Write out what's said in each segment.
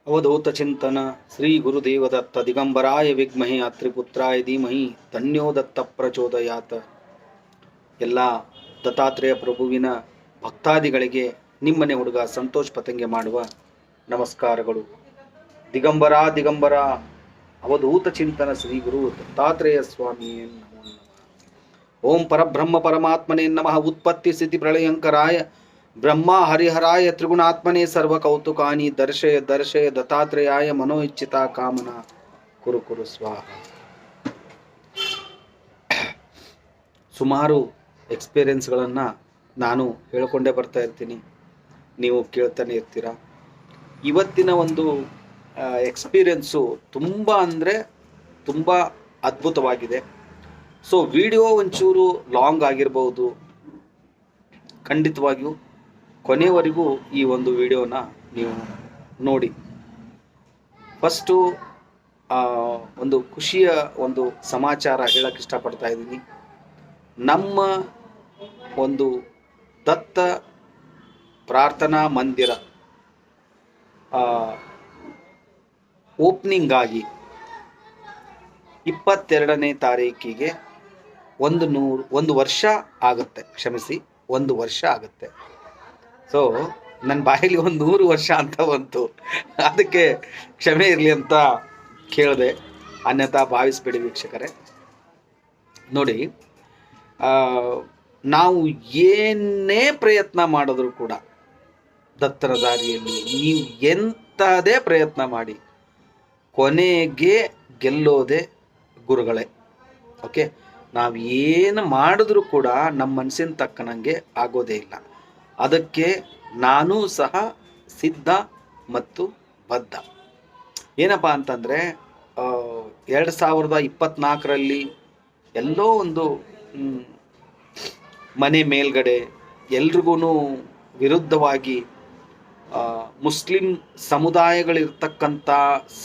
ಅವಧೂತ ಚಿಂತನ ಶ್ರೀ ಗುರುದೇವದತ್ತ ದಿಗಂಬರಾಯ ವಿದ್ಮಹೆ ಅತ್ರಿಪುತ್ರಾಯ ಧೀಮಹಿ ತನ್ಯೋ ದತ್ತ ಪ್ರಚೋದಯಾತ. ಎಲ್ಲ ದತ್ತಾತ್ರೇಯ ಪ್ರಭುವಿನ ಭಕ್ತಾದಿಗಳಿಗೆ ನಿಮ್ಮನೆ ಹುಡುಗ ಸಂತೋಷ್ ಪತಂಗೆ ಮಾಡುವ ನಮಸ್ಕಾರಗಳು. ದಿಗಂಬರ ಅವಧೂತ ಚಿಂತನ ಶ್ರೀ ಗುರು ದತ್ತಾತ್ರೇಯ ಸ್ವಾಮಿ ನಮೋ ನಮಃ. ಓಂ ಪರಬ್ರಹ್ಮ ಪರಮಾತ್ಮನೇ ನಮಃ. ಉತ್ಪತ್ತಿ ಸ್ಥಿತಿ ಪ್ರಳಯಂಕರಾಯ ಬ್ರಹ್ಮ ಹರಿಹರಾಯ ತ್ರಿಗುಣಾತ್ಮನೇ ಸರ್ವ ಕೌತುಕಾನಿ ದರ್ಶಯ ದರ್ಶಯ ದತ್ತಾತ್ರೇಯಾಯ ಮನೋ ಇಚ್ಛಿತ ಕಾಮನ ಕುರು ಕುರು ಸ್ವಾಹ. ಸುಮಾರು ಎಕ್ಸ್ಪೀರಿಯನ್ಸ್ಗಳನ್ನು ನಾನು ಹೇಳಿಕೊಂಡೇ ಬರ್ತಾ ಇರ್ತೀನಿ, ನೀವು ಕೇಳ್ತಾನೆ ಇರ್ತೀರ. ಇವತ್ತಿನ ಒಂದು ಎಕ್ಸ್ಪೀರಿಯನ್ಸು ತುಂಬ ಅಂದರೆ ತುಂಬ ಅದ್ಭುತವಾಗಿದೆ. ಸೊ ವಿಡಿಯೋ ಒಂಚೂರು ಲಾಂಗ್ ಆಗಿರ್ಬೋದು, ಖಂಡಿತವಾಗಿಯೂ ಕೊನೆಯವರೆಗೂ ಈ ಒಂದು ವಿಡಿಯೋನ ನೀವು ನೋಡಿ. ಫಸ್ಟು ಒಂದು ಖುಷಿಯ ಒಂದು ಸಮಾಚಾರ ಹೇಳಕ್ಕೆ ಇಷ್ಟಪಡ್ತಾ ಇದ್ದೀನಿ. ನಮ್ಮ ಒಂದು ದತ್ತ ಪ್ರಾರ್ಥನಾ ಮಂದಿರ ಓಪನಿಂಗ್ ಆಗಿ 22ನೇ ತಾರೀಕಿಗೆ ಒಂದು ವರ್ಷ ಆಗುತ್ತೆ. ಕ್ಷಮಿಸಿ, 1 ವರ್ಷ ಆಗುತ್ತೆ. ಸೊ ನನ್ನ ಬಾಯಲ್ಲಿ 100 ವರ್ಷ ಅಂತ ಬಂತು, ಅದಕ್ಕೆ ಕ್ಷಮೆ ಇರಲಿ ಅಂತ ಕೇಳಿದೆ, ಅನ್ಯಥಾ ಭಾವಿಸ್ಬೇಡಿ ವೀಕ್ಷಕರೇ. ನೋಡಿ, ನಾವು ಏನೇ ಪ್ರಯತ್ನ ಮಾಡಿದ್ರು ಕೂಡ ದತ್ತರ ದಾರಿಯಲ್ಲಿ ನೀವು ಎಂಥದೇ ಪ್ರಯತ್ನ ಮಾಡಿ ಕೊನೆಗೆ ಗೆಲ್ಲೋದೆ ಗುರುಗಳೇ. ಓಕೆ, ನಾವು ಏನು ಮಾಡಿದ್ರೂ ಕೂಡ ನಮ್ಮ ಮನಸ್ಸಿನ ತಕ್ಕನಂಗೆ ಆಗೋದೇ ಇಲ್ಲ. ಅದಕ್ಕೆ ನಾನೂ ಸಹ ಸಿದ್ಧ ಮತ್ತು ಬದ್ಧ. ಏನಪ್ಪ ಅಂತಂದರೆ 2024ರಲ್ಲಿ ಎಲ್ಲೋ ಒಂದು ಮನೆ ಮೇಲ್ಗಡೆ ಎಲ್ರಿಗೂ ವಿರುದ್ಧವಾಗಿ ಮುಸ್ಲಿಂ ಸಮುದಾಯಗಳಿರ್ತಕ್ಕಂಥ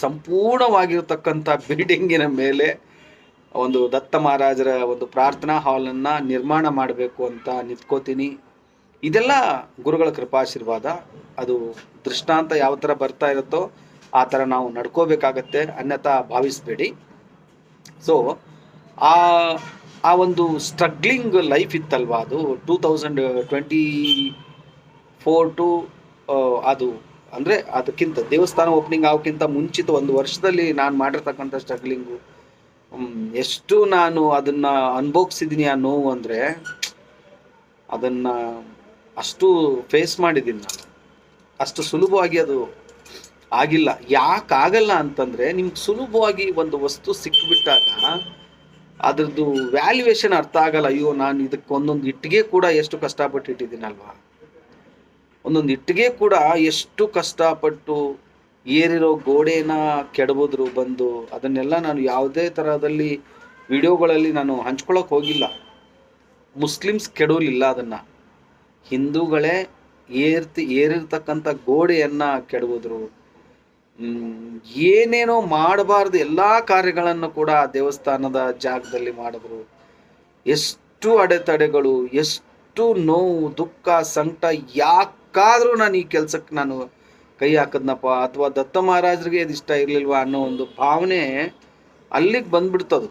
ಸಂಪೂರ್ಣವಾಗಿರ್ತಕ್ಕಂಥ ಬಿಲ್ಡಿಂಗಿನ ಮೇಲೆ ಒಂದು ದತ್ತ ಮಹಾರಾಜರ ಒಂದು ಪ್ರಾರ್ಥನಾ ಹಾಲನ್ನು ನಿರ್ಮಾಣ ಮಾಡಬೇಕು ಅಂತ ನಿಂತ್ಕೋತೀನಿ. ಇದೆಲ್ಲ ಗುರುಗಳ ಕೃಪಾಶೀರ್ವಾದ. ಅದು ದೃಷ್ಟಾಂತ ಯಾವ ಥರ ಬರ್ತಾ ಇರುತ್ತೋ ಆ ಥರ ನಾವು ನಡ್ಕೋಬೇಕಾಗತ್ತೆ, ಅನ್ಯಥಾ ಭಾವಿಸ್ಬೇಡಿ. ಸೊ ಆ ಒಂದು ಸ್ಟ್ರಗ್ಲಿಂಗ್ ಲೈಫ್ ಇತ್ತಲ್ವ, ಅದು 2024 ಟು ಅದು ಅಂದರೆ ಅದಕ್ಕಿಂತ ದೇವಸ್ಥಾನ ಓಪನಿಂಗ್ ಆಗೋಕ್ಕಿಂತ ಮುಂಚಿತ 1 ವರ್ಷದಲ್ಲಿ ನಾನು ಮಾಡಿರ್ತಕ್ಕಂಥ ಸ್ಟ್ರಗ್ಲಿಂಗು ಎಷ್ಟು ನಾನು ಅದನ್ನು ಅನುಭವಿಸಿದ್ದೀನಿ. ಆ ನೋವು ಅಂದರೆ ಅದನ್ನು ಅಷ್ಟು ಫೇಸ್ ಮಾಡಿದ್ದೀನಿ ನಾನು. ಅಷ್ಟು ಸುಲಭವಾಗಿ ಅದು ಆಗಿಲ್ಲ. ಯಾಕಾಗಲ್ಲ ಅಂತಂದರೆ, ನಿಮ್ಗೆ ಸುಲಭವಾಗಿ ಒಂದು ವಸ್ತು ಸಿಕ್ಕಿಬಿಟ್ಟಾಗ ಅದ್ರದ್ದು ವ್ಯಾಲ್ಯೂಯೇಷನ್ ಅರ್ಥ ಆಗಲ್ಲ. ಅಯ್ಯೋ, ನಾನು ಇದಕ್ಕೆ ಒಂದೊಂದು ಇಟ್ಟಿಗೆ ಕೂಡ ಎಷ್ಟು ಕಷ್ಟಪಟ್ಟು ಇಟ್ಟಿದ್ದೀನಲ್ವಾ, ಒಂದೊಂದು ಇಟ್ಟಿಗೆ ಕೂಡ ಎಷ್ಟು ಕಷ್ಟಪಟ್ಟು ಏರಿರೋ ಗೋಡೆನ ಕೆಡಬೋದ್ರು ಬಂದು. ಅದನ್ನೆಲ್ಲ ನಾನು ಯಾವುದೇ ಥರದಲ್ಲಿ ವಿಡಿಯೋಗಳಲ್ಲಿ ನಾನು ಹಂಚ್ಕೊಳ್ಳೋಕೆ ಹೋಗಿಲ್ಲ. ಮುಸ್ಲಿಮ್ಸ್ ಕೆಡೋಲಿಲ್ಲ, ಅದನ್ನು ಹಿಂದೂಗಳೇ ಏರಿರ್ತಕ್ಕಂಥ ಗೋಡೆಯನ್ನು ಕೆಡಬೋದ್ರು. ಏನೇನೋ ಮಾಡಬಾರ್ದು ಎಲ್ಲ ಕಾರ್ಯಗಳನ್ನು ಕೂಡ ದೇವಸ್ಥಾನದ ಜಾಗದಲ್ಲಿ ಮಾಡಿದ್ರು. ಎಷ್ಟು ಅಡೆತಡೆಗಳು, ಎಷ್ಟು ನೋವು, ದುಃಖ, ಸಂಕಟ. ಯಾಕಾದರೂ ನಾನು ಈ ಕೆಲಸಕ್ಕೆ ನಾನು ಕೈ ಹಾಕದ್ನಪ್ಪ, ಅಥವಾ ದತ್ತ ಮಹಾರಾಜರಿಗೆ ಇದು ಇಷ್ಟ ಇರಲಿಲ್ವಾ ಅನ್ನೋ ಒಂದು ಭಾವನೆ ಅಲ್ಲಿಗೆ ಬಂದ್ಬಿಡ್ತದು.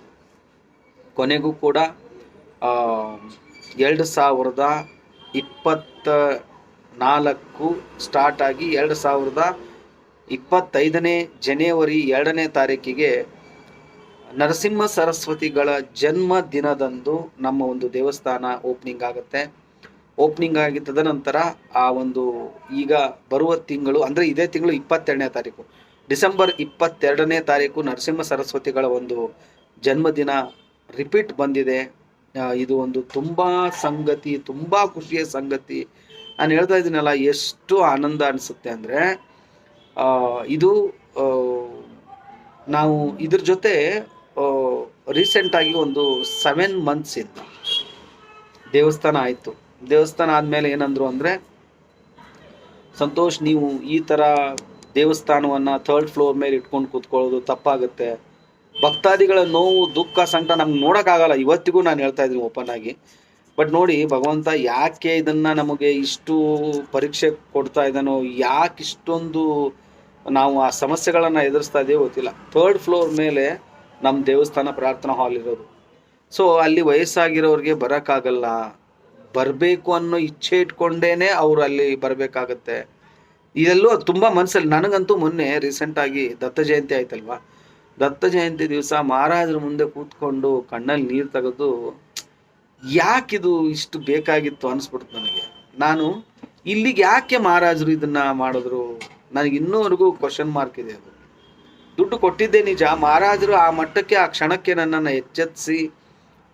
ಕೊನೆಗೂ ಕೂಡ 2024 ಸ್ಟಾರ್ಟ್ ಆಗಿ 2025 ಜನವರಿ 2ನೇ ತಾರೀಕಿಗೆ ನರಸಿಂಹ ಸರಸ್ವತಿಗಳ ಜನ್ಮ ದಿನದಂದು ನಮ್ಮ ಒಂದು ದೇವಸ್ಥಾನ ಓಪನಿಂಗ್ ಆಗುತ್ತೆ. ಓಪನಿಂಗ್ ಆಗಿ ತದನಂತರ ಆ ಒಂದು ಈಗ ಬರುವ ತಿಂಗಳು ಅಂದರೆ ಇದೇ ತಿಂಗಳು 22ನೇ ತಾರೀಕು, ಡಿಸೆಂಬರ್ 22ನೇ ತಾರೀಕು ನರಸಿಂಹ ಸರಸ್ವತಿಗಳ ಒಂದು ಜನ್ಮದಿನ ರಿಪೀಟ್ ಬಂದಿದೆ. ಇದು ಒಂದು ತುಂಬ ಖುಷಿಯ ಸಂಗತಿ. ನಾನು ಹೇಳ್ತಾ ಇದ್ದೀನಲ್ಲ, ಎಷ್ಟು ಆನಂದ ಅನಿಸುತ್ತೆ ಅಂದರೆ, ಇದು ನಾವು ಇದ್ರ ಜೊತೆ ರೀಸೆಂಟಾಗಿ ಒಂದು 7 ಮಂತ್ಸ್ ಇತ್ತು ದೇವಸ್ಥಾನ ಆಯಿತು. ದೇವಸ್ಥಾನ ಆದಮೇಲೆ ಏನಂದ್ರು ಅಂದರೆ, ಸಂತೋಷ್, ನೀವು ಈ ಥರ ದೇವಸ್ಥಾನವನ್ನು 3rd ಫ್ಲೋರ್ ಮೇಲೆ ಇಟ್ಕೊಂಡು ಕೂತ್ಕೊಳ್ಳೋದು ತಪ್ಪಾಗುತ್ತೆ. ಭಕ್ತಾದಿಗಳ ನೋವು, ದುಃಖ, ಸಂಕಟ ನಮ್ಗೆ ನೋಡೋಕ್ಕಾಗಲ್ಲ. ಇವತ್ತಿಗೂ ನಾನು ಹೇಳ್ತಾ ಇದ್ದೀನಿ ಓಪನ್ ಆಗಿ. ಬಟ್ ನೋಡಿ, ಭಗವಂತ ಯಾಕೆ ಇದನ್ನು ನಮಗೆ ಇಷ್ಟು ಪರೀಕ್ಷೆ ಕೊಡ್ತಾ ಇದ್ದಾನೋ, ಯಾಕೆ ಇಷ್ಟೊಂದು ನಾವು ಆ ಸಮಸ್ಯೆಗಳನ್ನು ಎದುರಿಸ್ತಾ ಇದೆಯೋ ಗೊತ್ತಿಲ್ಲ. 3rd ಫ್ಲೋರ್ ಮೇಲೆ ನಮ್ಮ ದೇವಸ್ಥಾನ ಪ್ರಾರ್ಥನಾ ಹಾಲ್ ಇರೋದು. ಸೊ ಅಲ್ಲಿ ವಯಸ್ಸಾಗಿರೋರಿಗೆ ಬರೋಕ್ಕಾಗಲ್ಲ, ಬರಬೇಕು ಅನ್ನೋ ಇಚ್ಛೆ ಇಟ್ಕೊಂಡೇನೆ ಅವರು ಅಲ್ಲಿ ಬರಬೇಕಾಗತ್ತೆ. ಇದೆಲ್ಲೋ ತುಂಬ ಮನಸ್ಸಲ್ಲಿ ನನಗಂತೂ ಮೊನ್ನೆ ರೀಸೆಂಟಾಗಿ ದತ್ತ ಜಯಂತಿ ಆಯ್ತಲ್ವಾ, ದತ್ತ ಜಯಂತಿ ದಿವಸ ಮಹಾರಾಜರ ಮುಂದೆ ಕೂತ್ಕೊಂಡು ಕಣ್ಣಲ್ಲಿ ನೀರು ತೆಗೆದು ಯಾಕಿದು ಇಷ್ಟು ಬೇಕಾಗಿತ್ತು ಅನಿಸ್ಬಿಡ್ತು ನನಗೆ. ನಾನು ಇಲ್ಲಿಗೆ ಯಾಕೆ ಮಹಾರಾಜರು ಇದನ್ನ ಮಾಡಿದ್ರು, ನನಗೆ ಇನ್ನೂವರೆಗೂ ಕ್ವಶನ್ ಮಾರ್ಕ್ ಇದೆ. ಅದು ದುಡ್ಡು ಕೊಟ್ಟಿದ್ದೇ ನಿಜ, ಮಹಾರಾಜರು ಆ ಮಟ್ಟಕ್ಕೆ ಆ ಕ್ಷಣಕ್ಕೆ ನನ್ನನ್ನು ಎಚ್ಚೆತ್ತಿಸಿ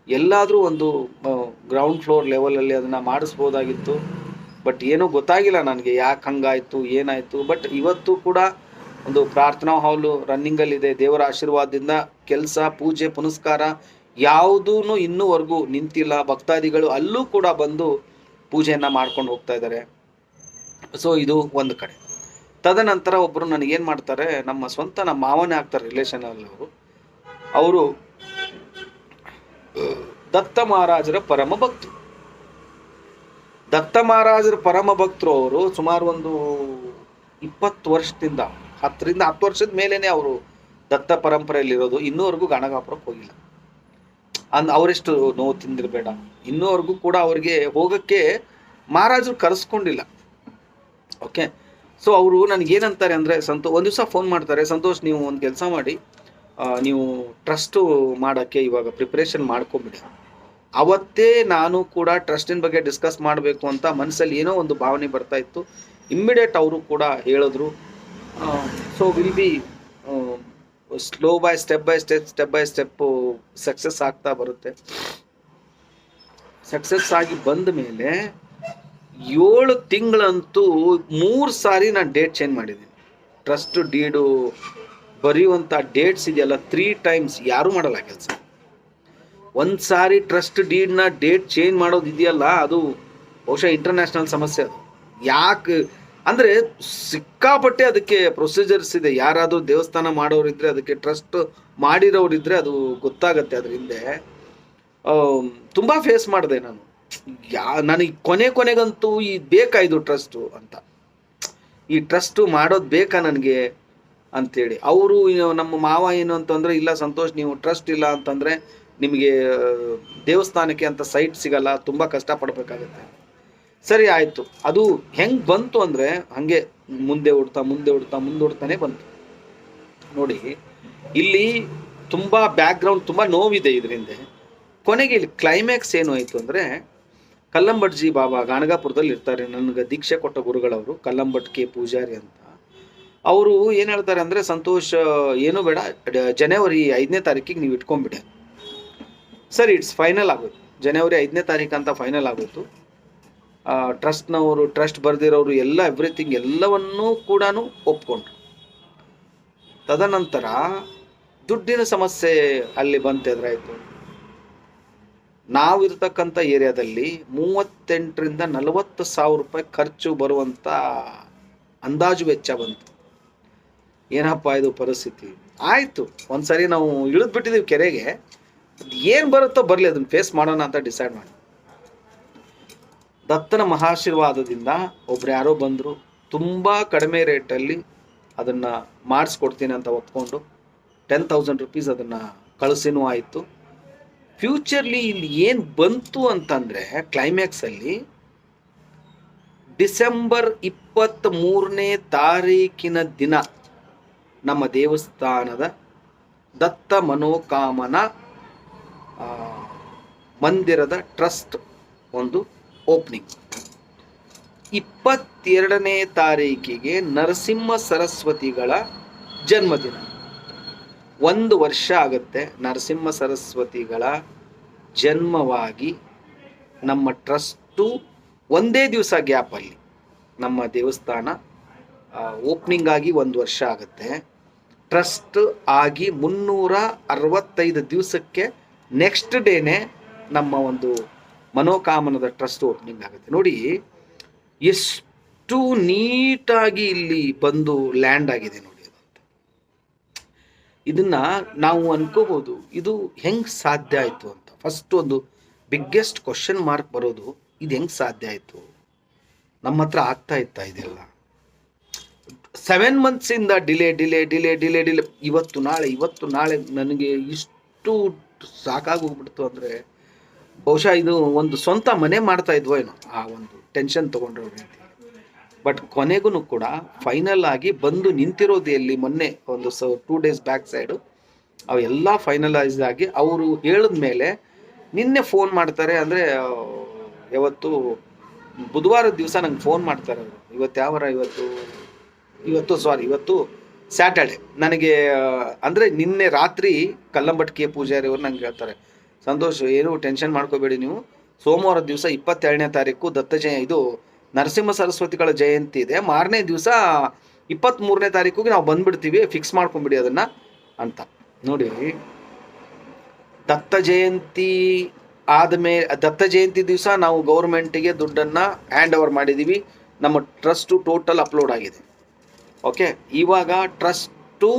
ಎಲ್ಲಾದರೂ ಒಂದು ಗ್ರೌಂಡ್ ಫ್ಲೋರ್ ಲೆವೆಲಲ್ಲಿ ಅದನ್ನು ಮಾಡಿಸ್ಬೋದಾಗಿತ್ತು. ಬಟ್ ಏನೂ ಗೊತ್ತಾಗಿಲ್ಲ ನನಗೆ ಯಾಕೆ ಹಂಗಾಯಿತು ಏನಾಯಿತು. ಬಟ್ ಇವತ್ತು ಕೂಡ ಒಂದು ಪ್ರಾರ್ಥನಾ ಹಾಲು ರನ್ನಿಂಗಲ್ಲಿದೆ. ದೇವರ ಆಶೀರ್ವಾದದಿಂದ ಕೆಲಸ, ಪೂಜೆ ಪುನಸ್ಕಾರ ಯಾವುದೂ ಇನ್ನೂವರೆಗೂ ನಿಂತಿಲ್ಲ. ಭಕ್ತಾದಿಗಳು ಅಲ್ಲೂ ಕೂಡ ಬಂದು ಪೂಜೆಯನ್ನು ಮಾಡ್ಕೊಂಡು ಹೋಗ್ತಾ ಇದ್ದಾರೆ. ಸೊ ಇದು ಒಂದು ಕಡೆ. ತದನಂತರ ಒಬ್ಬರು ನನಗೇನು ಮಾಡ್ತಾರೆ, ನಮ್ಮ ಸ್ವಂತ ನಮ್ಮ ಮಾವನೇ ಆಗ್ತಾರೆ ರಿಲೇಷನಲ್ಲಿ. ಅವರು ದತ್ತ ಮಹಾರಾಜರ ಪರಮ ಭಕ್ತರು. ದತ್ತ ಮಹಾರಾಜರ ಪರಮ ಭಕ್ತರು ಅವರು. ಸುಮಾರು ಒಂದು 20 ವರ್ಷದಿಂದ 10 ವರ್ಷದ ಮೇಲೇನೆ ಅವರು ದತ್ತ ಪರಂಪರೆಯಲ್ಲಿರೋದು. ಇನ್ನೂವರೆಗೂ ಗಾಣಗಾಪುರಕ್ಕೆ ಹೋಗಿಲ್ಲ. ಅವರೆಷ್ಟು ನೋವು ತಿಂದಿರಬೇಡ, ಇನ್ನೂವರೆಗೂ ಕೂಡ ಅವ್ರಿಗೆ ಹೋಗೋಕ್ಕೆ ಮಹಾರಾಜರು ಕರೆಸ್ಕೊಂಡಿಲ್ಲ. ಓಕೆ. ಸೊ ಅವರು ನನಗೇನಂತಾರೆ ಅಂದರೆ, ಒಂದು ದಿವಸ ಫೋನ್ ಮಾಡ್ತಾರೆ, ಸಂತೋಷ್ ನೀವು ಒಂದು ಕೆಲಸ ಮಾಡಿ, ನೀವು ಟ್ರಸ್ಟು ಮಾಡೋಕ್ಕೆ ಇವಾಗ ಪ್ರಿಪ್ರೇಷನ್ ಮಾಡ್ಕೊಂಬಿಡಿ. ಅವತ್ತೇ ನಾನು ಕೂಡ ಟ್ರಸ್ಟಿನ ಬಗ್ಗೆ ಡಿಸ್ಕಸ್ ಮಾಡಬೇಕು ಅಂತ ಮನಸ್ಸಲ್ಲಿ ಏನೋ ಒಂದು ಭಾವನೆ ಬರ್ತಾ ಇತ್ತು. ಇಮ್ಮಿಡಿಯೇಟ್ ಅವರು ಕೂಡ ಹೇಳಿದ್ರು. So will be slow by step by step success ಆಗ್ತಾ ಬರುತ್ತೆ. ಸಕ್ಸಸ್ ಆಗಿ ಬಂದ ಮೇಲೆ 7 ತಿಂಗಳಂತೂ 3 ಸಾರಿ ನಾನು ಡೇಟ್ ಚೇಂಜ್ ಮಾಡಿದ್ದೀನಿ. ಟ್ರಸ್ಟ್ ಡೀಡು ಬರೆಯುವಂಥ ಡೇಟ್ಸ್ ಇದೆಯಲ್ಲ, 3 ಟೈಮ್ಸ್ ಯಾರೂ ಮಾಡಲ್ಲ ಕೆಲಸ. ಒಂದು ಸಾರಿ ಟ್ರಸ್ಟ್ ಡೀಡ್ನ ಡೇಟ್ ಚೇಂಜ್ ಮಾಡೋದು ಇದೆಯಲ್ಲ, ಅದು ಬಹುಶಃ ಇಂಟರ್ನ್ಯಾಷನಲ್ ಸಮಸ್ಯೆ. ಅದು ಯಾಕೆ ಅಂದರೆ ಸಿಕ್ಕಾಪಟ್ಟೆ ಅದಕ್ಕೆ ಪ್ರೊಸೀಜರ್ಸ್ ಇದೆ. ಯಾರಾದರೂ ದೇವಸ್ಥಾನ ಮಾಡೋರಿದ್ರೆ, ಅದಕ್ಕೆ ಟ್ರಸ್ಟ್ ಮಾಡಿರೋರಿದ್ರೆ ಅದು ಗೊತ್ತಾಗತ್ತೆ. ಅದ್ರ ಹಿಂದೆ ತುಂಬ ಫೇಸ್ ಮಾಡಿದೆ ನಾನು. ನನಗೆ ಕೊನೆಗಂತೂ ಈ ಬೇಕಾಯ್ದು ಟ್ರಸ್ಟು ಅಂತ, ಈ ಟ್ರಸ್ಟು ಮಾಡೋದು ಬೇಕಾ ನನಗೆ ಅಂಥೇಳಿ. ಅವರು ನಮ್ಮ ಮಾವ ಏನು ಅಂತಂದರೆ, ಇಲ್ಲ ಸಂತೋಷ್ ನೀವು ಟ್ರಸ್ಟ್ ಇಲ್ಲ ಅಂತಂದರೆ ನಿಮಗೆ ದೇವಸ್ಥಾನಕ್ಕೆ ಅಂತ ಸೈಟ್ ಸಿಗಲ್ಲ, ತುಂಬ ಕಷ್ಟಪಡಬೇಕಾಗತ್ತೆ. ಸರಿ ಆಯಿತು. ಅದು ಹೆಂಗೆ ಬಂತು ಅಂದರೆ, ಹಾಗೆ ಮುಂದೆ ಓಡ್ತಾನೆ ಬಂತು. ನೋಡಿ ಇಲ್ಲಿ ತುಂಬ ಬ್ಯಾಕ್ಗ್ರೌಂಡ್, ತುಂಬ ನೋವಿದೆ ಇದರಿಂದ. ಕೊನೆಗೆ ಇಲ್ಲಿ ಕ್ಲೈಮ್ಯಾಕ್ಸ್ ಏನು ಆಯಿತು ಅಂದರೆ, ಕಲ್ಲಂಬಟ್ಜಿ ಬಾಬಾ ಗಾಣಗಾಪುರದಲ್ಲಿ ಇರ್ತಾರೆ, ನನಗೆ ದೀಕ್ಷೆ ಕೊಟ್ಟ ಗುರುಗಳವರು, ಕಲ್ಲಂಬಟ್ ಕೆ ಪೂಜಾರಿ ಅಂತ. ಅವರು ಏನು ಹೇಳ್ತಾರೆ ಅಂದರೆ, ಸಂತೋಷ್ ಏನೂ ಬೇಡ, ಜನವರಿ 5ನೇ ತಾರೀಕಿಗೆ ನೀವು ಇಟ್ಕೊಂಡ್ಬಿಡಿ. ಸರಿ, ಇಟ್ಸ್ ಫೈನಲ್ ಆಗೋಯ್ತು. ಜನವರಿ 5ನೇ ತಾರೀಕು ಅಂತ ಫೈನಲ್ ಆಗೋಯ್ತು. ಟ್ರಸ್ಟ್ನವರು, ಟ್ರಸ್ಟ್ ಬರೆದಿರೋರು ಎಲ್ಲ ಎವ್ರಿಥಿಂಗ್ ಎಲ್ಲವನ್ನೂ ಕೂಡ ಒಪ್ಕೊಂಡ್ರು. ತದನಂತರ ದುಡ್ಡಿನ ಸಮಸ್ಯೆ ಅಲ್ಲಿ ಬಂತೆದ್ರಾಯಿತು. ನಾವಿರ್ತಕ್ಕಂಥ ಏರಿಯಾದಲ್ಲಿ 38ರಿಂದ 40 ಸಾವಿರ ರೂಪಾಯಿ ಖರ್ಚು ಬರುವಂಥ ಅಂದಾಜು ವೆಚ್ಚ ಬಂತು. ಏನಪ್ಪ ಇದು ಪರಿಸ್ಥಿತಿ. ಆಯಿತು, ಒಂದ್ಸರಿ ನಾವು ಇಳಿದ್ಬಿಟ್ಟಿದ್ದೀವಿ ಕೆರೆಗೆ, ಏನು ಬರುತ್ತೋ ಬರಲಿ, ಅದನ್ನು ಫೇಸ್ ಮಾಡೋಣ ಅಂತ ಡಿಸೈಡ್ ಮಾಡಿ. ದತ್ತನ ಮಹಾಶೀರ್ವಾದದಿಂದ ಒಬ್ರು ಯಾರೋ ಬಂದರು, ತುಂಬ ಕಡಿಮೆ ರೇಟಲ್ಲಿ ಅದನ್ನು ಮಾಡಿಸ್ಕೊಡ್ತೀನಿ ಅಂತ ಒಪ್ಕೊಂಡು 10,000 ರೂಪೀಸ್ ಅದನ್ನು ಕಳಿಸಿನೂ ಆಯಿತು. ಫ್ಯೂಚರ್ಲಿ ಇಲ್ಲಿ ಏನು ಬಂತು ಅಂತಂದರೆ, ಕ್ಲೈಮ್ಯಾಕ್ಸಲ್ಲಿ ಡಿಸೆಂಬರ್ 23ನೇ ತಾರೀಕಿನ ದಿನ ನಮ್ಮ ದೇವಸ್ಥಾನದ ದತ್ತ ಮನೋಕಾಮನ ಮಂದಿರದ ಟ್ರಸ್ಟ್ ಒಂದು ಓಪನಿಂಗ್. 22ನೇ ತಾರೀಕಿಗೆ ನರಸಿಂಹ ಸರಸ್ವತಿಗಳ ಜನ್ಮದಿನ. 1 ವರ್ಷ ಆಗುತ್ತೆ ನರಸಿಂಹ ಸರಸ್ವತಿಗಳ ಜನ್ಮವಾಗಿ. ನಮ್ಮ ಟ್ರಸ್ಟು ಒಂದೇ ದಿವಸ ಗ್ಯಾಪಲ್ಲಿ ನಮ್ಮ ದೇವಸ್ಥಾನ ಓಪನಿಂಗ್ ಆಗಿ 1 ವರ್ಷ ಆಗುತ್ತೆ. ಟ್ರಸ್ಟ್ ಆಗಿ 365 ದಿವಸಕ್ಕೆ ನೆಕ್ಸ್ಟ್ ಡೇನೇ ನಮ್ಮ ಒಂದು ಮನೋಕಾಮನದ ಟ್ರಸ್ಟ್ ಓಪನಿಂಗ್ ಆಗುತ್ತೆ. ನೋಡಿ ಎಷ್ಟು ನೀಟಾಗಿ ಇಲ್ಲಿ ಬಂದು ಲ್ಯಾಂಡ್ ಆಗಿದೆ ನೋಡಿ. ಇದನ್ನ ನಾವು ಅನ್ಕೋಬಹುದು, ಇದು ಹೆಂಗೆ ಸಾಧ್ಯ ಆಯಿತು ಅಂತ. ಫಸ್ಟ್ ಒಂದು ಬಿಗ್ಗೆಸ್ಟ್ ಕ್ವಶನ್ ಮಾರ್ಕ್ ಬರೋದು, ಇದು ಹೆಂಗೆ ಸಾಧ್ಯ ಆಯಿತು, ನಮ್ಮ ಹತ್ರ ಆಗ್ತಾ ಇತ್ತಾ ಇದೆಲ್ಲ. 7 ಮಂತ್ಸಿಂದ ಡಿಲೇ. ಇವತ್ತು ನಾಳೆ ನನಗೆ ಇಷ್ಟು ಸಾಕಾಗೋಗ್ಬಿಡ್ತು ಅಂದರೆ ಬಹುಶಃ ಇದು ಒಂದು ಸ್ವಂತ ಮನೆ ಮಾಡ್ತಾ ಇದ್ವೋ ಏನೋ, ಆ ಒಂದು ಟೆನ್ಷನ್ ತೊಗೊಂಡ್ರೆ ರೀತಿ. ಬಟ್ ಕೊನೆಗೂ ಕೂಡ ಫೈನಲ್ ಆಗಿ ಬಂದು ನಿಂತಿರೋದು ಎಲ್ಲಿ, ಮೊನ್ನೆ ಒಂದು 2 ಡೇಸ್ ಬ್ಯಾಕ್ ಸೈಡು ಅವೆಲ್ಲ ಫೈನಲೈಸ್ ಆಗಿ ಅವರು ಹೇಳಿದ ಮೇಲೆ ನಿನ್ನೆ ಫೋನ್ ಮಾಡ್ತಾರೆ. ಅಂದರೆ ಯಾವತ್ತು ಬುಧವಾರದ ದಿವಸ ನಂಗೆ ಫೋನ್ ಮಾಡ್ತಾರೆ ಅವರು. ಇವತ್ತು ಸ್ಯಾಟರ್ಡೆ ನನಗೆ, ಅಂದರೆ ನಿನ್ನೆ ರಾತ್ರಿ ಕಲ್ಲಂಬಟ್ ಕೆ ಪೂಜಾರಿ ಅವರು ನಂಗೆ ಹೇಳ್ತಾರೆ, ಸಂತೋಷ್ ಏನು ಟೆನ್ಷನ್ ಮಾಡ್ಕೋಬೇಡಿ ನೀವು, ಸೋಮವಾರದ ದಿವಸ 22ನೇ ತಾರೀಕು ಇದು ನರಸಿಂಹ ಸರಸ್ವತಿಗಳ ಜಯಂತಿ ಇದೆ, ಮಾರನೇ ದಿವಸ 23ನೇ ತಾರೀಕಿಗೆ ನಾವು ಬಂದ್ಬಿಡ್ತೀವಿ, ಫಿಕ್ಸ್ ಮಾಡ್ಕೊಂಬಿಡಿ ಅದನ್ನು ಅಂತ. ನೋಡಿ, ದತ್ತ ಜಯಂತಿ ದಿವಸ ನಾವು ಗೌರ್ಮೆಂಟಿಗೆ ದುಡ್ಡನ್ನು ಹ್ಯಾಂಡ್ ಓವರ್ ಮಾಡಿದ್ದೀವಿ. ನಮ್ಮ ಟ್ರಸ್ಟು ಟೋಟಲ್ ಅಪ್ಲೋಡ್ ಆಗಿದೆ. ಓಕೆ, ಇವಾಗ ಟ್ರಸ್ಟು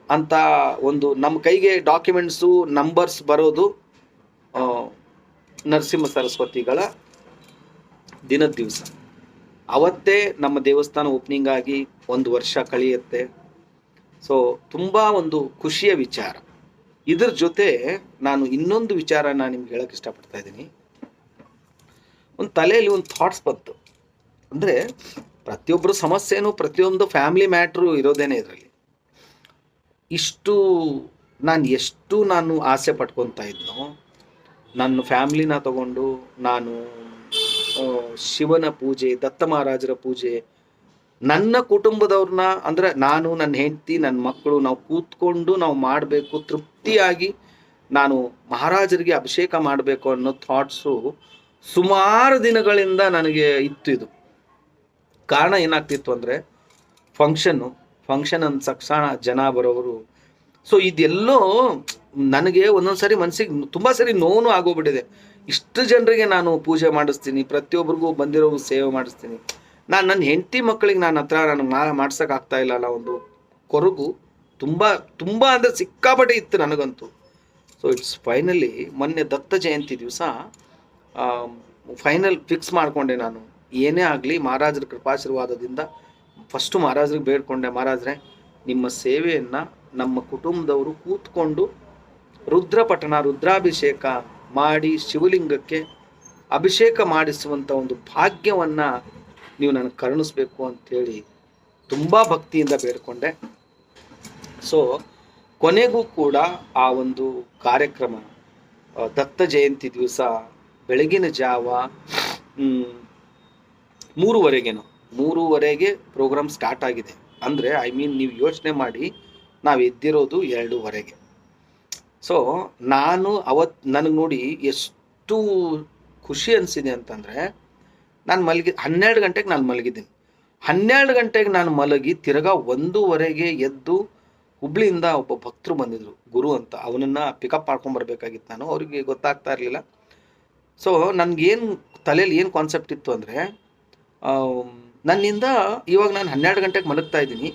ಅಂತ ಒಂದು ನಮ್ಮ ಕೈಗೆ ಡಾಕ್ಯುಮೆಂಟ್ಸು ನಂಬರ್ಸ್ ಬರೋದು ನರಸಿಂಹ ಸರಸ್ವತಿಗಳ ದಿನದ ದಿವಸ. ಅವತ್ತೇ ನಮ್ಮ ದೇವಸ್ಥಾನ ಓಪನಿಂಗ್ ಆಗಿ 1 ವರ್ಷ ಕಳೆಯುತ್ತೆ. ಸೊ ತುಂಬ ಒಂದು ಖುಷಿಯ ವಿಚಾರ. ಇದ್ರ ಜೊತೆ ನಾನು ಇನ್ನೊಂದು ವಿಚಾರನ ನಿಮ್ಗೆ ಹೇಳಕ್ಕೆ ಇಷ್ಟಪಡ್ತಾ ಇದ್ದೀನಿ. ಒಂದು ತಲೆಯಲ್ಲಿ ಒಂದು ಥಾಟ್ಸ್ ಬಂತು. ಅಂದರೆ ಪ್ರತಿಯೊಬ್ಬರು ಸಮಸ್ಯೆನೂ, ಪ್ರತಿಯೊಂದು ಫ್ಯಾಮಿಲಿ ಮ್ಯಾಟ್ರು ಇರೋದೇನೆ ಇದರಲ್ಲಿ. ಎಷ್ಟು ನಾನು ಆಸೆ ಪಟ್ಕೊತಾ ಇದ್ನೋ, ನನ್ನ ಫ್ಯಾಮ್ಲಿನ ತಗೊಂಡು ನಾನು ಶಿವನ ಪೂಜೆ, ದತ್ತ ಮಹಾರಾಜರ ಪೂಜೆ, ನನ್ನ ಕುಟುಂಬದವ್ರನ್ನ, ಅಂದರೆ ನಾನು, ನನ್ನ ಹೆಂಡತಿ, ನನ್ನ ಮಕ್ಕಳು, ನಾವು ಕೂತ್ಕೊಂಡು ನಾವು ಮಾಡಬೇಕು, ತೃಪ್ತಿಯಾಗಿ ನಾನು ಮಹಾರಾಜರಿಗೆ ಅಭಿಷೇಕ ಮಾಡಬೇಕು ಅನ್ನೋ ಥಾಟ್ಸು ಸುಮಾರು ದಿನಗಳಿಂದ ನನಗೆ ಇತ್ತು. ಇದು ಕಾರಣ ಏನಾಗ್ತಿತ್ತು ಅಂದರೆ ಫಂಕ್ಷನ್ ಅಂದ ತಕ್ಷಣ ಜನ ಬರೋರು. ಸೊ ಇದೆಲ್ಲೋ ನನಗೆ ಒಂದೊಂದು ಸರಿ ಮನಸ್ಸಿಗೆ ತುಂಬ ಸರಿ ನೋವು ಆಗೋಗ್ಬಿಟ್ಟಿದೆ. ಇಷ್ಟು ಜನರಿಗೆ ನಾನು ಪೂಜೆ ಮಾಡಿಸ್ತೀನಿ, ಪ್ರತಿಯೊಬ್ಬರಿಗೂ ಬಂದಿರೋ ಸೇವೆ ಮಾಡಿಸ್ತೀನಿ, ನಾನು ನನ್ನ ಹೆಂಡತಿ ಮಕ್ಕಳಿಗೆ ನನಗೆ ಮಾಡ್ಸೋಕ್ಕಾಗ್ತಾ ಇಲ್ಲಲ್ಲ. ಒಂದು ಕೊರಗು ತುಂಬ ಅಂದರೆ ಸಿಕ್ಕಾಪಟ್ಟೆ ಇತ್ತು ನನಗಂತೂ. ಸೊ ಇಟ್ಸ್ ಫೈನಲಿ ಮೊನ್ನೆ ದತ್ತ ಜಯಂತಿ ದಿವಸ ಫೈನಲ್ ಫಿಕ್ಸ್ ಮಾಡಿಕೊಂಡೆ. ನಾನು ಏನೇ ಆಗಲಿ ಮಹಾರಾಜರ ಕೃಪಾಶೀರ್ವಾದದಿಂದ ಫಸ್ಟು ಮಹಾರಾಜರಿಗೆ ಬೇಡ್ಕೊಂಡೆ, ಮಹಾರಾಜರೇ ನಿಮ್ಮ ಸೇವೆಯನ್ನು ನಮ್ಮ ಕುಟುಂಬದವರು ಕೂತ್ಕೊಂಡು ರುದ್ರಾಭಿಷೇಕ ಮಾಡಿ ಶಿವಲಿಂಗಕ್ಕೆ ಅಭಿಷೇಕ ಮಾಡಿಸುವಂಥ ಒಂದು ಭಾಗ್ಯವನ್ನು ನೀವು ನನಗೆ ಕರುಣಿಸ್ಬೇಕು ಅಂಥೇಳಿ ತುಂಬ ಭಕ್ತಿಯಿಂದ ಬೇಡ್ಕೊಂಡೆ. ಸೊ ಕೊನೆಗೂ ಕೂಡ ಆ ಒಂದು ಕಾರ್ಯಕ್ರಮ ದತ್ತ ಜಯಂತಿ ದಿವಸ ಬೆಳಗಿನ ಜಾವ 3:30ಗೆ ಪ್ರೋಗ್ರಾಮ್ ಸ್ಟಾರ್ಟ್ ಆಗಿದೆ. ಅಂದರೆ ನೀವು ಯೋಚನೆ ಮಾಡಿ, ನಾವು ಎದ್ದಿರೋದು 2:30ಗೆ. ಸೊ ನನಗೆ ನೋಡಿ ಎಷ್ಟು ಖುಷಿ ಅನಿಸಿದೆ ಅಂತಂದರೆ, ನಾನು 12 ಗಂಟೆಗೆ ನಾನು ಮಲಗಿದ್ದೀನಿ. 12 ಗಂಟೆಗೆ ನಾನು ಮಲಗಿ ತಿರ್ಗಾ 1:30ಗೆ ಎದ್ದು ಹುಬ್ಳಿಯಿಂದ ಒಬ್ಬ ಭಕ್ತರು ಬಂದಿದ್ರು, ಗುರು ಅಂತ. ಅವನನ್ನು ಪಿಕಪ್ ಮಾಡ್ಕೊಂಬರ್ಬೇಕಾಗಿತ್ತು ನಾನು. ಅವರಿಗೆ ಗೊತ್ತಾಗ್ತಾ ಇರಲಿಲ್ಲ. ಸೊ ನನಗೇನು ತಲೆಯಲ್ಲಿ ಏನು ಕಾನ್ಸೆಪ್ಟ್ ಇತ್ತು ಅಂದರೆ, ನನ್ನಿಂದ ಇವಾಗ ನಾನು 12 ಗಂಟೆಗೆ ಮಲಗ್ತಾ ಇದ್ದೀನಿ,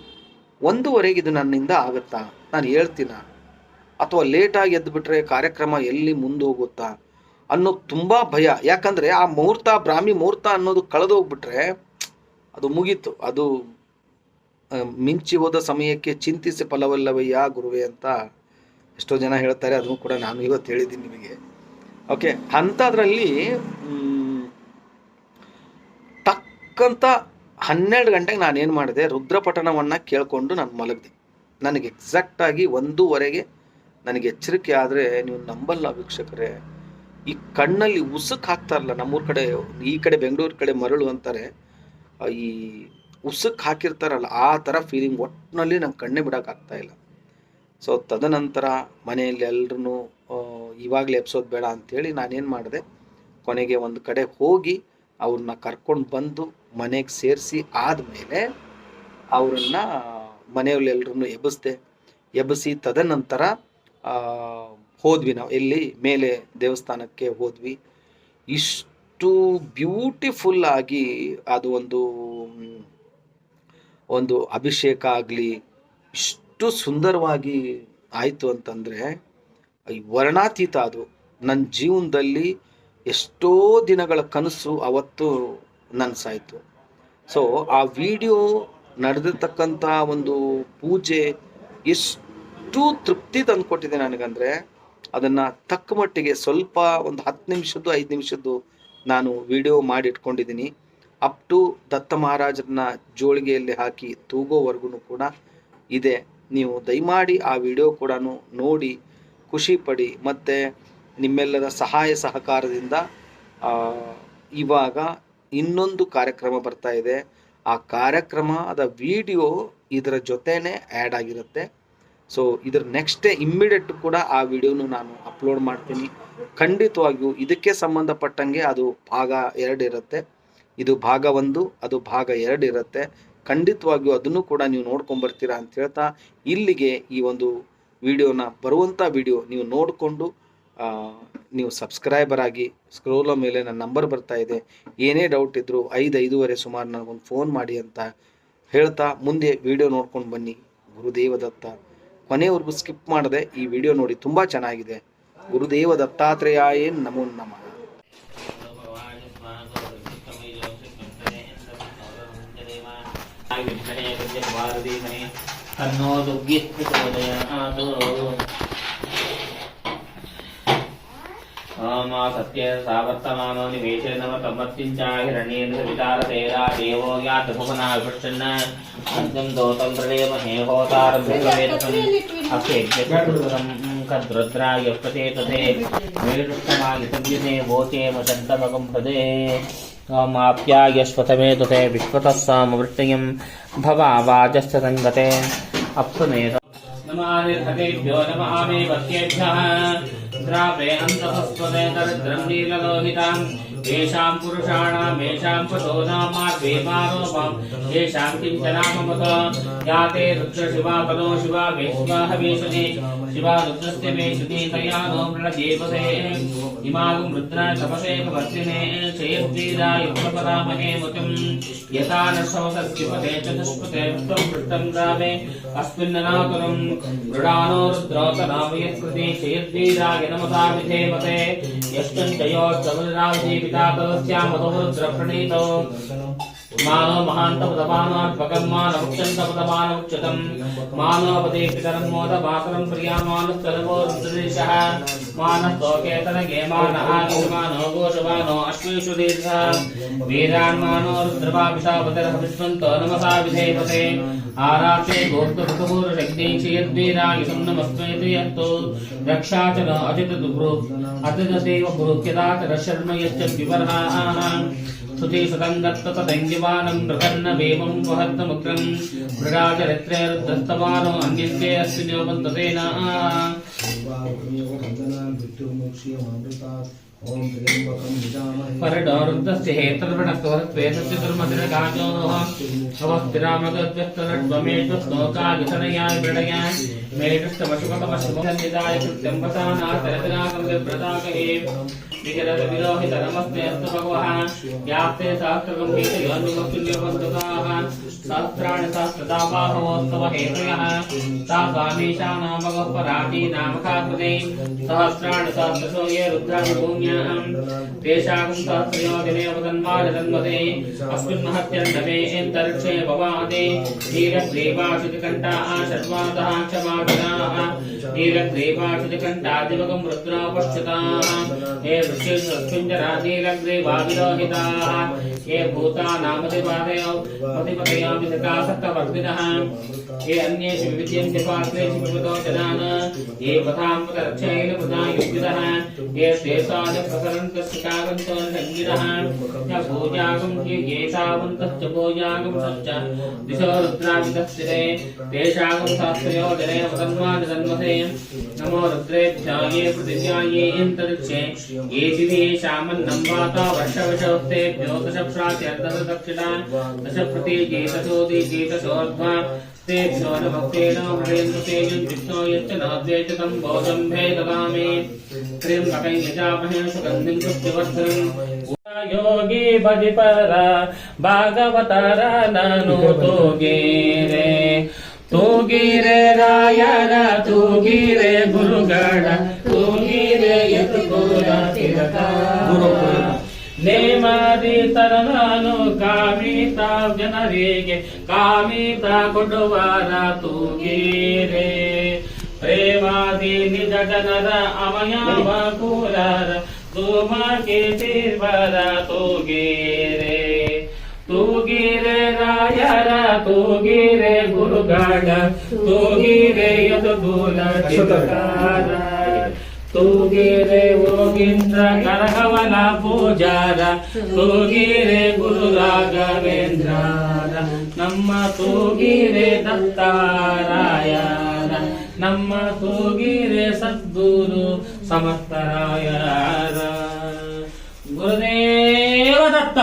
1:30ಗೆ ಇದು ನನ್ನಿಂದ ಆಗುತ್ತಾ, ನಾನು ಹೇಳ್ತೀನ, ಅಥವಾ ಲೇಟಾಗಿ ಎದ್ದುಬಿಟ್ರೆ ಕಾರ್ಯಕ್ರಮ ಎಲ್ಲಿ ಮುಂದೆ ಹೋಗುತ್ತಾ ಅನ್ನೋದು ತುಂಬ ಭಯ. ಯಾಕಂದರೆ ಆ ಮುಹೂರ್ತ, ಬ್ರಾಹ್ಮಿ ಮುಹೂರ್ತ ಅನ್ನೋದು ಕಳೆದೋಗ್ಬಿಟ್ರೆ ಅದು ಮುಗೀತು. ಅದು ಮಿಂಚಿ ಹೋದ ಸಮಯಕ್ಕೆ ಚಿಂತಿಸಿ ಫಲವಲ್ಲವಯ್ಯ ಗುರುವೆ ಅಂತ ಎಷ್ಟೋ ಜನ ಹೇಳ್ತಾರೆ. ಅದನ್ನು ಕೂಡ ನಾನು ಇವತ್ತು ಹೇಳಿದ್ದೀನಿ ನಿಮಗೆ. ಓಕೆ, ಅಂಥದ್ರಲ್ಲಿ ತಕ್ಕಂಥ 12 ಗಂಟೆಗೆ ನಾನೇನು ಮಾಡಿದೆ, ರುದ್ರಪಠಣವನ್ನು ಕೇಳಿಕೊಂಡು ನಾನು ಮಲಗಿದೆ. ನನಗೆ ಎಕ್ಸಾಕ್ಟಾಗಿ 1:30ಗೆ ನನಗೆ ಎಚ್ಚರಿಕೆ ಆದರೆ, ನೀವು ನಂಬಲ್ಲ ವೀಕ್ಷಕರೇ, ಈ ಕಣ್ಣಲ್ಲಿ ಉಸುಕ್ ಹಾಕ್ತಾರಲ್ಲ, ನಮ್ಮೂರ ಕಡೆ, ಈ ಕಡೆ ಬೆಂಗಳೂರು ಕಡೆ ಮರಳು ಅಂತಾರೆ, ಈ ಉಸುಕ್ ಹಾಕಿರ್ತಾರಲ್ಲ, ಆ ಥರ ಫೀಲಿಂಗ್ ಒಟ್ಟಿನಲ್ಲಿ ನಂಗೆ ಕಣ್ಣೇ ಬಿಡೋಕ್ಕಾಗ್ತಾ ಇಲ್ಲ. ಸೊ ತದನಂತರ ಮನೆಯಲ್ಲಿ ಎಲ್ಲರೂ ಇವಾಗಲೇ ಎಬ್ಸೋದು ಬೇಡ ಅಂಥೇಳಿ ನಾನೇನು ಮಾಡಿದೆ, ಕೊನೆಗೆ ಒಂದು ಕಡೆ ಹೋಗಿ ಅವ್ರನ್ನ ಕರ್ಕೊಂಡು ಬಂದು ಮನೆಗೆ ಸೇರಿಸಿ ಆದಮೇಲೆ ಅವರನ್ನು ಮನೆಯಲ್ಲಿ ಎಲ್ಲರೂ ಎಬ್ಬಿಸಿ ತದನಂತರ ಹೋದ್ವಿ. ನಾವು ಎಲ್ಲಿ ಮೇಲೆ ದೇವಸ್ಥಾನಕ್ಕೆ ಹೋದ್ವಿ. ಇಷ್ಟು ಬ್ಯೂಟಿಫುಲ್ ಆಗಿ ಅದು ಒಂದು ಅಭಿಷೇಕ ಆಗಲಿ ಇಷ್ಟು ಸುಂದರವಾಗಿ ಆಯಿತು ಅಂತಂದರೆ ವರ್ಣಾತೀತ. ಅದು ನನ್ನ ಜೀವನದಲ್ಲಿ ಎಷ್ಟೋ ದಿನಗಳ ಕನಸು ಅವತ್ತು ನನಸಾಯಿತು. ಸೊ ಆ ವಿಡಿಯೋ ನಡೆದಿರ್ತಕ್ಕಂಥ ಒಂದು ಪೂಜೆ ಎಷ್ಟು ತೃಪ್ತಿ ತಂದುಕೊಟ್ಟಿದೆ ನನಗಂದರೆ, ಅದನ್ನು ತಕ್ಕ ಮಟ್ಟಿಗೆ ಸ್ವಲ್ಪ ಒಂದು 10 ನಿಮಿಷದ್ದು 5 ನಿಮಿಷದ್ದು ನಾನು ವಿಡಿಯೋ ಮಾಡಿ ಇಟ್ಕೊಂಡಿದ್ದೀನಿ. ಅಪ್ ಟು ದತ್ತ ಮಹಾರಾಜರನ್ನ ಜೋಳಿಗೆಯಲ್ಲಿ ಹಾಕಿ ತೂಗೋವರೆಗೂ ಕೂಡ ಇದೆ. ನೀವು ದಯಮಾಡಿ ಆ ವಿಡಿಯೋ ಕೂಡ ನೋಡಿ ಖುಷಿ ಪಡಿ. ಮತ್ತು ನಿಮ್ಮೆಲ್ಲರ ಸಹಾಯ ಸಹಕಾರದಿಂದ ಇವಾಗ ಇನ್ನೊಂದು ಕಾರ್ಯಕ್ರಮ ಬರ್ತಾ ಇದೆ. ಆ ಕಾರ್ಯಕ್ರಮದ ವಿಡಿಯೋ ಇದರ ಜೊತೆನೇ ಆ್ಯಡ್ ಆಗಿರುತ್ತೆ. ಸೊ ಇದರ ನೆಕ್ಸ್ಟ್ ಡೇ ಇಮ್ಮಿಡಿಯೇಟ್ ಕೂಡ ಆ ವಿಡಿಯೋನು ನಾನು ಅಪ್ಲೋಡ್ ಮಾಡ್ತೀನಿ. ಖಂಡಿತವಾಗಿಯೂ ಇದಕ್ಕೆ ಸಂಬಂಧಪಟ್ಟಂಗೆ ಅದು ಭಾಗ 2 ಇರುತ್ತೆ. ಇದು ಭಾಗ 1, ಅದು ಭಾಗ 2 ಇರುತ್ತೆ. ಖಂಡಿತವಾಗಿಯೂ ಅದನ್ನು ಕೂಡ ನೀವು ನೋಡ್ಕೊಂಬರ್ತೀರಾ ಅಂತ ಹೇಳ್ತಾ, ಇಲ್ಲಿಗೆ ಈ ಒಂದು ವಿಡಿಯೋನ ಬರುವಂಥ ವಿಡಿಯೋ ನೀವು ನೋಡಿಕೊಂಡು ನೀವು ಸಬ್ಸ್ಕ್ರೈಬರ್ ಆಗಿ. ಸ್ಕ್ರೋಲ ಮೇಲೆ ನನ್ನ ನಂಬರ್ ಬರ್ತಾ ಇದೆ. ಏನೇ ಡೌಟ್ ಇದ್ದರೂ 5-5:30 ಸುಮಾರು ನನಗೊಂದು ಫೋನ್ ಮಾಡಿ ಅಂತ ಹೇಳ್ತಾ ಮುಂದೆ ವಿಡಿಯೋ ನೋಡ್ಕೊಂಡು ಬನ್ನಿ. ಗುರುದೇವ ದತ್ತ. ಕೊನೆವರೆಗೂ ಸ್ಕಿಪ್ ಮಾಡದೆ ಈ ವಿಡಿಯೋ ನೋಡಿ, ತುಂಬ ಚೆನ್ನಾಗಿದೆ. ಗುರುದೇವ ದತ್ತಾತ್ರೇಯಾಯ ನಮೋ ನಮಃ. सत्य सावर्तमानो निवेशे नव तमत्तिंचा हिरण्येन्द्र वितारतेरा देवो यात भुवना विपश्चन्न अन्तं दोतं प्रणेमहे होतारं विप्रवेदकम् अक्षेभ्यं कद्रुद्राय प्रचेतते मेरुष्टमागितव्यते वोचे मचन्तमगं पदे माप्यायश्वतमे तुते विश्वतः सामवृष्टयं भवावाजश्च सङ्गते अप्सुमेध नमानिर्हतेभ्यो नमामि वक्येभ्यः द्रावे अन्तःस्वदे दरिद्रं नीललोहितां येषां पुरुषाणां येषां पशूनामार्गे मारोपां येषां किञ्चनाममत याते रुद्रशिवा पदो शिवा मे शिवा हवीषणे शिवा रुद्रस्य मे श्रुति तया नो प्रणजेपसे इमागुं रुद्राय तपसे वर्तिने चेद्वीराय प्रपदामहे मुतिं यथा न शवसस्तिपते चतुष्पते विष्टं पृष्टं ग्रामे अस्मिन्ननातुरं मृडानो रुद्रोतनामयत्कृति चेद्वीराय नमसा विधेमते यश्चञ्चयोस्तमरावजीविता तदस्यामतो रुद्रप्रणीतो मानो महान्तपदमानात्मकं मानमुक्षन्तपदमानमुच्युतं मानोपदे पितरं मोदमातरं प्रियामानुस्तरवो रुद्रदेशः मानस्तोकेतनगे मानः गिरिमानो गोषवानो अश्वेषु दीर्घः वीरान्मानो रुद्रवाभिषापतिरः विश्वन्तो नमसा विधेयपते आराक्षे गोप्तभूरशक्ति चेद्वीरायुषं नमस्त्वेति यत्तु रक्षा च न अजितदुभ्रु अतिदसेव भूक्यदात रशर्म यश्च विवरः सुति सतं दत्ततदङ्गिवानं मृगन्न वेवं वहत्तमुग्रं मृगाचरित्रे रुद्रस्तवानो अन्यन्ते अस्मिन् वन्ततेन परडोरुद्रस्य हेतर्वणत्वरत्वेतस्य दुर्मधिरगाजोः अवस्थिरामगद्व्यक्तलड्वमेष्वस्तोकागितनयाय वृडयाय मेष्टमशुकतमशुभनिदाय कृत्यं वसानातरतिनाकं विव्रताकहे विजरविरोहितनमस्तेऽस्तु भगवः याप्ते सहस्रगम्भीरयोन्मुखतुल्यवन्तुकाः सहस्राणि सहस्रदा बाहवोस्तव हेतयः तासामीशानां भगवः पराटी नामकाकृते सहस्राणि सहस्रशो ये रुद्राणि भूम्यां तेषां सहस्रयो दिने वदन्मानदन्मते अस्मिन् महत्यन्नमे एन्तरिक्षे भवादे नीलग्रीवाक्षितिकण्ठाः षड्वादः क्षमागणाः नीलग्रीवाक्षितिकण्ठादिवगं रुद्रोपश्चिताः ये वृक्षेन्द्रस्मिञ्जरानीलग्रीवाविरोहिताः ये भूतानामतिपादयोऽधिपतयोऽभिषकासक्तवर्धिनः ये अन्येषु विविध्यन्ति पात्रेषु विविधो जनान् ये पथां पदरक्षैलपदायुक्तिदः ये शेषादिप्रसरन्तशिकागन्तो सञ्जिनः च भोजागं ये तावन्तश्च भोजागं सश्च दिशो रुद्राविदस्थिते तेषागं शास्त्रयो जने वदन्मानजन्मसे नमो रुद्रेभ्यः ये प्रतिज्ञाये अन्तरिक्षे ये दिवे शामन्नं वाता वर्षवशोस्तेभ्यो दशप्रात्यर्धदक्षिणा दशप्रतिजेतसोदिजेतसोर्ध्वा तेभ्यो न भक्तेन हरेन्द्रतेजं विष्णो यच्च न द्वेषतं भोजं भेददामे त्र्यम्बकं यजामहे सुगन्धिं पुष्टिवर्धनम् योगी भजिपर भागवतर ननु तूगिरे रायण तूगिरे गुरुगण तूगिरे यतुकुल तिलक ನೇಮದಿ ತರನಾನು ಕಾಮಿತ ಜನರಿಗೆ ಕಾಮಿತ ಕೊಡುವರ ತೂಗಿರೆ ಪ್ರೇಮಾದಿ ನಿಜ ಜನರ ಅಮಯಾವ ಕೂಲರ ಧೂಮಕ್ಕೆ ತೀರ್ವರ ತೂಗಿರೆ ತೂಗಿರೆ ರಾಯರ ತೂಗಿರೆ ಗುರುಗಾಡ ತೂಗಿರೆ ಯದುಗೂಲ ಚಿತ್ತಾರ ತೂಗಿರೆ ಹೋಗಿಂದ್ರ ಕರಹವನ ಪೂಜಾರ ತೂಗಿರೆ ಗುರು ರಾಘವೇಂದ್ರಾರ ನಮ್ಮ ತೂಗಿರೆ ದತ್ತಾರಾಯರ ನಮ್ಮ ತೂಗಿರೆ ಸದ್ಗುರು ಸಮರ್ಥರಾಯರ ಗುರುದೇವ ದತ್ತ.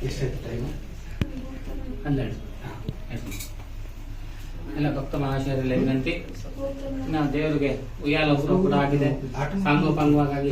ಎಷ್ಟಾಯ್ತು ಟೈಮು? 12 ಎಲ್ಲ ಭಕ್ತ ಮಹಾಶಯರೆಲ್ಲ ವಿನಂತಿ. ಇನ್ನು ದೇವರಿಗೆ ಉಯ್ಯಾಲ ಕೂಡ ಆಗಿದೆ, ಸಾಂಗೋಪಾಂಗವಾಗಿ